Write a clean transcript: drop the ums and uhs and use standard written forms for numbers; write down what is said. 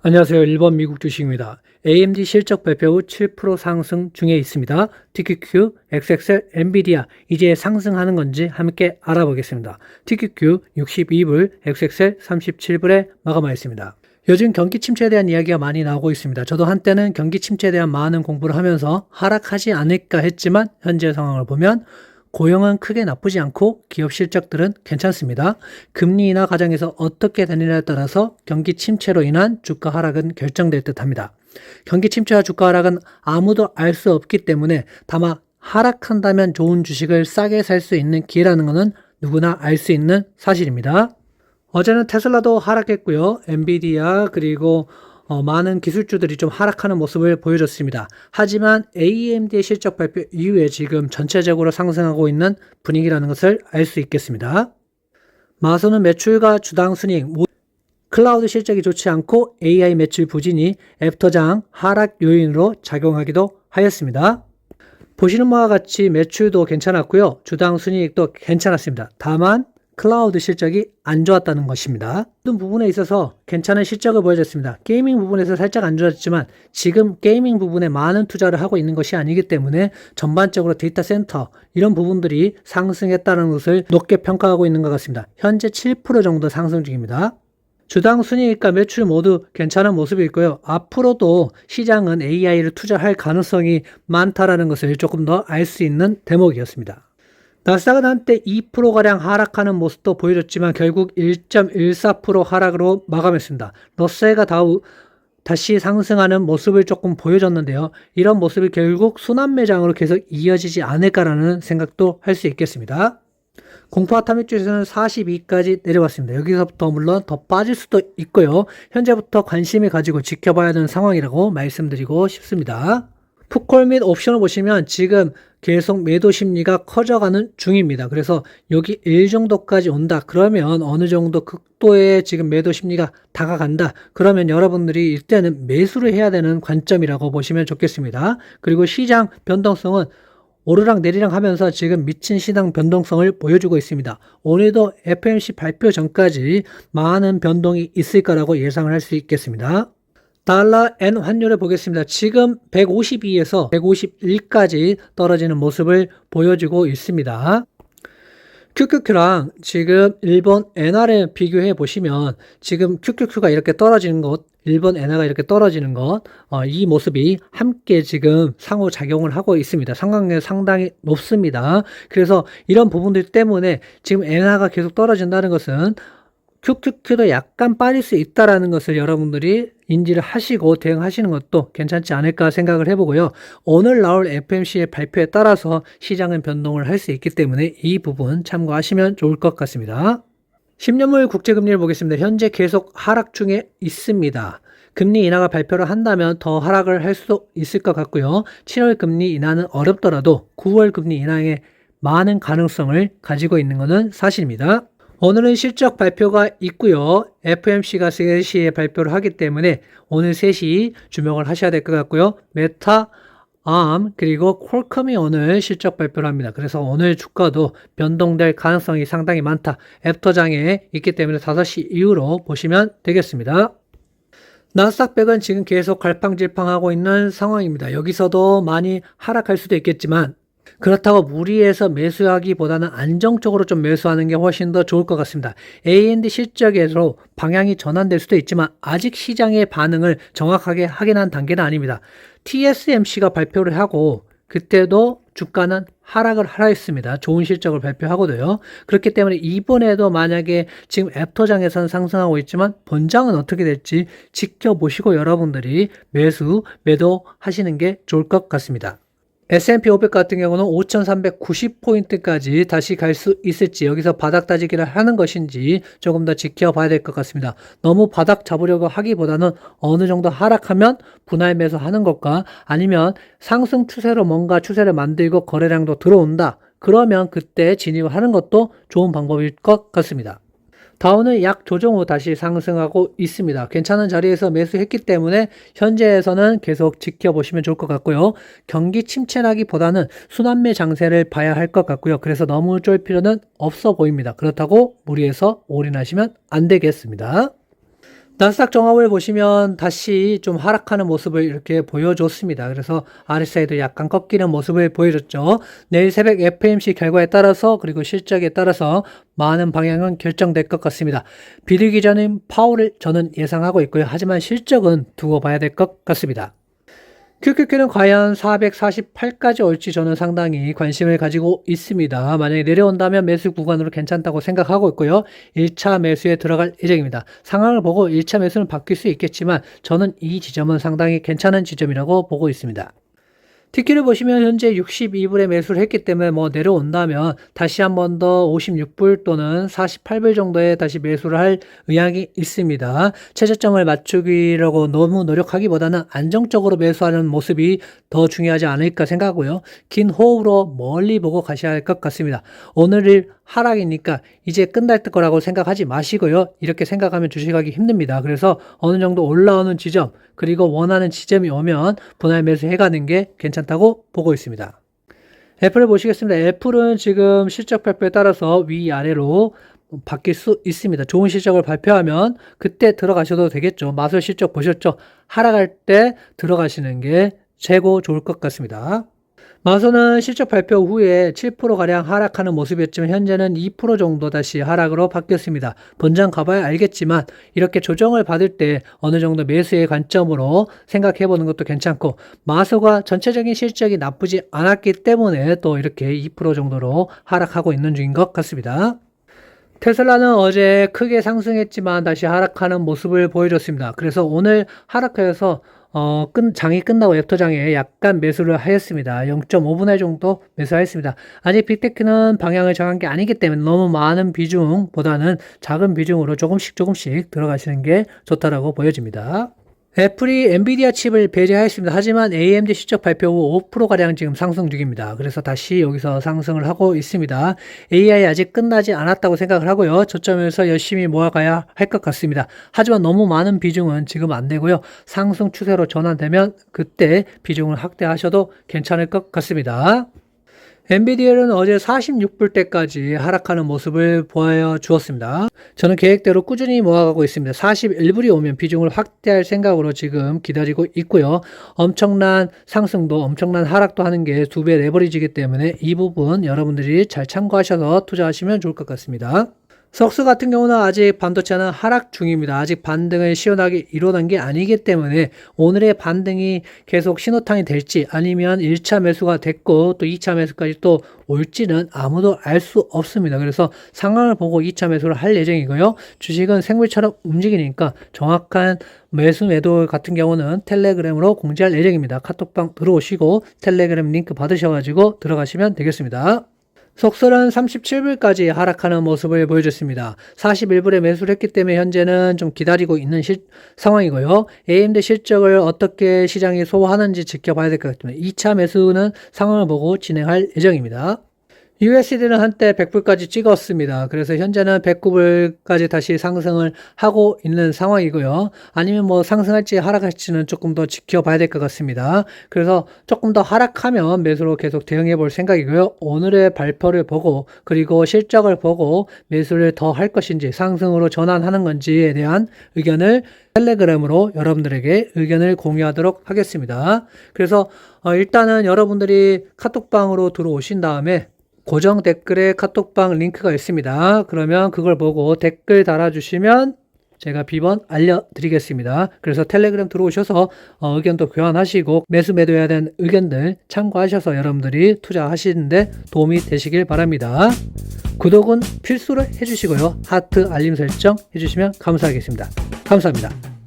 안녕하세요. 1번 미국 주식입니다. AMD 실적 발표 후 7% 상승 중에 있습니다. TQQ, XXL, 엔비디아 이제 상승하는 건지 함께 알아보겠습니다. TQQ 62불, XXL 37불에 마감하였습니다. 요즘 경기 침체에 대한 이야기가 많이 나오고 있습니다. 저도 한때는 경기 침체에 대한 많은 공부를 하면서 하락하지 않을까 했지만 현재 상황을 보면 고용은 크게 나쁘지 않고 기업 실적들은 괜찮습니다. 금리 인하 과정에서 어떻게 되느냐에 따라서 경기 침체로 인한 주가 하락은 결정될 듯합니다. 경기 침체와 주가 하락은 아무도 알 수 없기 때문에 다만 하락한다면 좋은 주식을 싸게 살 수 있는 기회라는 것은 누구나 알 수 있는 사실입니다. 어제는 테슬라도 하락했고요. 엔비디아 그리고 많은 기술주들이 좀 하락하는 모습을 보여줬습니다. 하지만 AMD의 실적 발표 이후에 지금 전체적으로 상승하고 있는 분위기라는 것을 알 수 있겠습니다. 마소는 매출과 주당 순이익, 클라우드 실적이 좋지 않고 AI 매출 부진이 애프터장 하락 요인으로 작용하기도 하였습니다. 보시는 바와 같이 매출도 괜찮았고요. 주당 순이익도 괜찮았습니다. 다만 클라우드 실적이 안 좋았다는 것입니다. 모든 부분에 있어서 괜찮은 실적을 보여줬습니다. 게이밍 부분에서 살짝 안 좋았지만 지금 게이밍 부분에 많은 투자를 하고 있는 것이 아니기 때문에 전반적으로 데이터 센터 이런 부분들이 상승했다는 것을 높게 평가하고 있는 것 같습니다. 현재 7% 정도 상승 중입니다. 주당 순이익과 매출 모두 괜찮은 모습이 있고요. 앞으로도 시장은 AI를 투자할 가능성이 많다라는 것을 조금 더 알 수 있는 대목이었습니다. 나스닥은 한때 2%가량 하락하는 모습도 보여줬지만 결국 1.14% 하락으로 마감했습니다. 러셀과 다우 다시 상승하는 모습을 조금 보여줬는데요. 이런 모습이 결국 순환 매장으로 계속 이어지지 않을까라는 생각도 할 수 있겠습니다. 공포와 탐닉주에서는 42까지 내려왔습니다. 여기서부터 물론 더 빠질 수도 있고요. 현재부터 관심을 가지고 지켜봐야 하는 상황이라고 말씀드리고 싶습니다. 풋콜 및 옵션을 보시면 지금 계속 매도 심리가 커져가는 중입니다. 그래서 여기 1 정도까지 온다. 그러면 어느 정도 극도의 지금 매도 심리가 다가간다. 그러면 여러분들이 이때는 매수를 해야 되는 관점이라고 보시면 좋겠습니다. 그리고 시장 변동성은 오르락 내리락 하면서 지금 미친 시장 변동성을 보여주고 있습니다. 오늘도 FOMC 발표 전까지 많은 변동이 있을 거라고 예상을 할 수 있겠습니다. 달러 엔 환율을 보겠습니다. 지금 152에서 151까지 떨어지는 모습을 보여주고 있습니다. QQQ랑 지금 일본 엔화를 비교해 보시면 지금 QQQ가 이렇게 떨어지는 것, 일본 엔화가 이렇게 떨어지는 것, 이 모습이 함께 지금 상호작용을 하고 있습니다. 상관관계가 상당히 높습니다. 그래서 이런 부분들 때문에 지금 엔화가 계속 떨어진다는 것은 QQQ도 약간 빠질 수 있다라는 것을 여러분들이 인지를 하시고 대응하시는 것도 괜찮지 않을까 생각을 해보고요. 오늘 나올 FOMC의 발표에 따라서 시장은 변동을 할 수 있기 때문에 이 부분 참고하시면 좋을 것 같습니다. 10년물 국제금리를 보겠습니다. 현재 계속 하락 중에 있습니다. 금리 인하가 발표를 한다면 더 하락을 할 수 있을 것 같고요. 7월 금리 인하는 어렵더라도 9월 금리 인하에 많은 가능성을 가지고 있는 것은 사실입니다. 오늘은 실적 발표가 있고요. FOMC가 3시에 발표를 하기 때문에 오늘 3시 주목을 하셔야 될 것 같고요. 메타, 그리고 퀄컴이 오늘 실적 발표를 합니다. 그래서 오늘 주가도 변동될 가능성이 상당히 많다. 애프터장에 있기 때문에 5시 이후로 보시면 되겠습니다. 나스닥 100은 지금 계속 갈팡질팡하고 있는 상황입니다. 여기서도 많이 하락할 수도 있겠지만 그렇다고 무리해서 매수하기보다는 안정적으로 좀 매수하는 게 훨씬 더 좋을 것 같습니다. AMD 실적에서 방향이 전환될 수도 있지만 아직 시장의 반응을 정확하게 확인한 단계는 아닙니다. TSMC가 발표를 하고 그때도 주가는 하락을 하라 했습니다. 좋은 실적을 발표하고도요. 그렇기 때문에 이번에도 만약에 지금 애프터장에서는 상승하고 있지만 본장은 어떻게 될지 지켜보시고 여러분들이 매도 하시는 게 좋을 것 같습니다. S&P 500 같은 경우는 5,390포인트까지 다시 갈 수 있을지 여기서 바닥 다지기를 하는 것인지 조금 더 지켜봐야 될 것 같습니다. 너무 바닥 잡으려고 하기보다는 어느 정도 하락하면 분할 매수하는 것과 아니면 상승 추세로 뭔가 추세를 만들고 거래량도 들어온다. 그러면 그때 진입을 하는 것도 좋은 방법일 것 같습니다. 다우는 약 조정 후 다시 상승하고 있습니다. 괜찮은 자리에서 매수했기 때문에 현재에서는 계속 지켜보시면 좋을 것 같고요. 경기 침체라기보다는 순환매 장세를 봐야 할 것 같고요. 그래서 너무 쫄 필요는 없어 보입니다. 그렇다고 무리해서 올인하시면 안 되겠습니다. 나스닥 종합을 보시면 다시 좀 하락하는 모습을 이렇게 보여줬습니다. 그래서 RSI도 약간 꺾이는 모습을 보여줬죠. 내일 새벽 FOMC 결과에 따라서 그리고 실적에 따라서 많은 방향은 결정될 것 같습니다. 비대기자는 파월을 저는 예상하고 있고요. 하지만 실적은 두고 봐야 될 것 같습니다. QQQ는 과연 448까지 올지 저는 상당히 관심을 가지고 있습니다. 만약에 내려온다면 매수 구간으로 괜찮다고 생각하고 있고요. 1차 매수에 들어갈 예정입니다. 상황을 보고 1차 매수는 바뀔 수 있겠지만 저는 이 지점은 상당히 괜찮은 지점이라고 보고 있습니다. 티키를 보시면 현재 62불에 매수를 했기 때문에 뭐 내려온다면 다시 한 번 더 56불 또는 48불 정도에 다시 매수를 할 의향이 있습니다. 최저점을 맞추기라고 너무 노력하기보다는 안정적으로 매수하는 모습이 더 중요하지 않을까 생각하고요. 긴 호흡으로 멀리 보고 가셔야 할 것 같습니다. 오늘을 하락이니까 이제 끝날 거라고 생각하지 마시고요. 이렇게 생각하면 주식하기 힘듭니다. 그래서 어느 정도 올라오는 지점 그리고 원하는 지점이 오면 분할 매수해가는 게 괜찮다고 보고 있습니다. 애플을 보시겠습니다. 애플은 지금 실적 발표에 따라서 위아래로 바뀔 수 있습니다. 좋은 실적을 발표하면 그때 들어가셔도 되겠죠. 마술 실적 보셨죠? 하락할 때 들어가시는 게 최고 좋을 것 같습니다. 마소는 실적 발표 후에 7%가량 하락하는 모습이었지만 현재는 2% 정도 다시 하락으로 바뀌었습니다. 본장 가봐야 알겠지만 이렇게 조정을 받을 때 어느 정도 매수의 관점으로 생각해보는 것도 괜찮고 마소가 전체적인 실적이 나쁘지 않았기 때문에 또 이렇게 2% 정도로 하락하고 있는 중인 것 같습니다. 테슬라는 어제 크게 상승했지만 다시 하락하는 모습을 보여줬습니다. 그래서 오늘 하락하여서 장이 끝나고 애프터장에 약간 매수를 하였습니다. 0.5분할 정도 매수하였습니다. 아직 빅테크는 방향을 정한 게 아니기 때문에 너무 많은 비중보다는 작은 비중으로 조금씩 들어가시는 게 좋다라고 보여집니다. 애플이 엔비디아 칩을 배제하였습니다. 하지만 AMD 실적 발표 후 5%가량 지금 상승 중입니다. 그래서 다시 여기서 상승을 하고 있습니다. AI 아직 끝나지 않았다고 생각을 하고요. 저점에서 열심히 모아가야 할 것 같습니다. 하지만 너무 많은 비중은 지금 안 되고요. 상승 추세로 전환되면 그때 비중을 확대하셔도 괜찮을 것 같습니다. 엔비디아는 어제 46불대까지 하락하는 모습을 보여주었습니다. 저는 계획대로 꾸준히 모아가고 있습니다. 41불이 오면 비중을 확대할 생각으로 지금 기다리고 있고요. 엄청난 상승도 엄청난 하락도 하는 게 2배 레버리지이기 때문에 이 부분 여러분들이 잘 참고하셔서 투자하시면 좋을 것 같습니다. 석스 같은 경우는 아직 반도체는 하락 중입니다. 아직 반등을 시원하게 이뤄낸 게 아니기 때문에 오늘의 반등이 계속 신호탄이 될지 아니면 1차 매수가 됐고 또 2차 매수까지 또 올지는 아무도 알 수 없습니다. 그래서 상황을 보고 2차 매수를 할 예정이고요. 주식은 생물처럼 움직이니까 정확한 매수 매도 같은 경우는 텔레그램으로 공지할 예정입니다. 카톡방 들어오시고 텔레그램 링크 받으셔가지고 들어가시면 되겠습니다. 속설은 37불까지 하락하는 모습을 보여줬습니다. 41불에 매수를 했기 때문에 현재는 좀 기다리고 있는 상황이고요. AMD 실적을 어떻게 시장이 소화하는지 지켜봐야 될 것 같습니다. 2차 매수는 상황을 보고 진행할 예정입니다. USD는 한때 100불까지 찍었습니다. 그래서 현재는 109불까지 다시 상승을 하고 있는 상황이고요. 아니면 뭐 상승할지 하락할지는 조금 더 지켜봐야 될 것 같습니다. 그래서 조금 더 하락하면 매수로 계속 대응해 볼 생각이고요. 오늘의 발표를 보고 그리고 실적을 보고 매수를 더 할 것인지 상승으로 전환하는 건지에 대한 의견을 텔레그램으로 여러분들에게 의견을 공유하도록 하겠습니다. 그래서 일단은 여러분들이 카톡방으로 들어오신 다음에 고정 댓글에 카톡방 링크가 있습니다. 그러면 그걸 보고 댓글 달아주시면 제가 비번 알려드리겠습니다. 그래서 텔레그램 들어오셔서 의견도 교환하시고 매수 매도해야 되는 의견들 참고하셔서 여러분들이 투자하시는데 도움이 되시길 바랍니다. 구독은 필수로 해주시고요. 하트 알림 설정 해주시면 감사하겠습니다. 감사합니다.